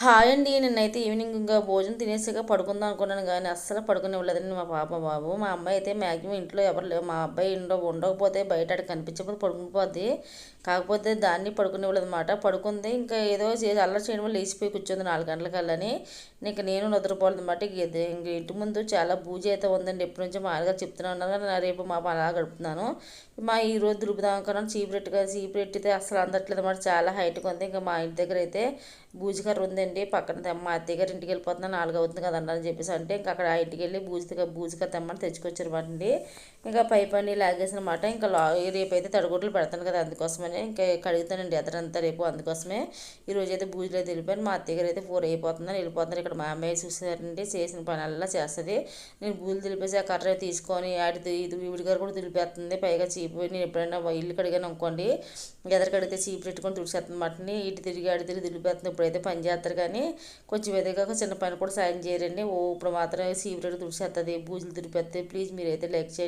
Hi అండి. నిన్నైతే evening ఇంకా భోజనం తినేసాక పడుకుందాం అనుకున్నాను కానీ అస్సలు పడుకునివ్వలేదండి మా పాప బాబు. మా అమ్మాయి అయితే మ్యాక్సిమం ఇంట్లో ఎవరు లేవు. మా అబ్బాయి ఉండకపోతే బయట ఆడికి కనిపించకపోతే పడుకునిపోద్ది. కాకపోతే దాన్ని పడుకునివ్వలేదు అనమాట. పడుకుంది ఇంకా ఏదో చేసి అల్లరి చేయడం వల్ల లేచిపోయి కూర్చుంది 4 గంటలకల్లని. ఇంక నేను నిద్రపోలేదు అనమాట. ఇంక ఇంటి ముందు చాలా బూజు అయితే ఉందండి. ఎప్పటి నుంచో మా ఆయన చెప్తూనే ఉన్నారు కానీ రేపు మా అలా గడుపుతున్నాను. ఈరోజు దులుపుదాం అనుకున్నాను. చీపురెట్టితే అసలు అందట్లేదు అనమాట. చాలా హైట్గా ఉంది. ఇంకా మా ఇంటి దగ్గర అయితే బూజుకర్ర ఉందండి. పక్కన మా అత్తయ్య గారి ఇంటికి వెళ్ళిపోతున్నా 4 అవుతుంది కదండి అని చెప్పేసి అంటే ఇంకా అక్కడ ఆ ఇంటికి వెళ్ళి బూజుకర్ర తెమ్మని తెచ్చుకొచ్చారన్నమాట అండి. ఇంకా పైపని లాగేసిన మాట. ఇంకా రేపు అయితే తడిగుడ్లు పెడతాను కదా అందుకోసమని ఇంకా కడుగుతానండి ఎదరంతా రేపు. అందుకోసమే ఈరోజు అయితే బూజులు అయితే వెళ్ళిపోయాను. మా అత్తయ్య గారు అయితే 4 అయిపోతుందని వెళ్ళిపోతున్నారు. ఇక్కడ మా అమ్మాయి చూసారండి చేసిన పని అలా చేస్తుంది. నేను బూజులు దులిపేసి ఆ కర్ర తీసుకొని ఇది ఈవిడి గారు కూడా దులిపేస్తుంది. పైగా చీపు నేను ఎప్పుడైనా ఇల్లు కడిగాను అనుకోండి ఎదరు కడిగితే చీపు పెట్టుకొని తుడిచేస్తుంది అన్నమాట. ఇటు తిరిగి అటు తిరిగి దులిపేస్తుంది. ఇప్పుడైతే పని చేస్తారు కానీ కొంచెం ఎదిగాక చిన్న పని కూడా సాయం చేయరండి. ఇప్పుడు మాత్రం చీపు తుడిచేస్తుంది, బూజులు దులిపేస్తుంది. ప్లీజ్ మీరైతే లైక్ చేయండి.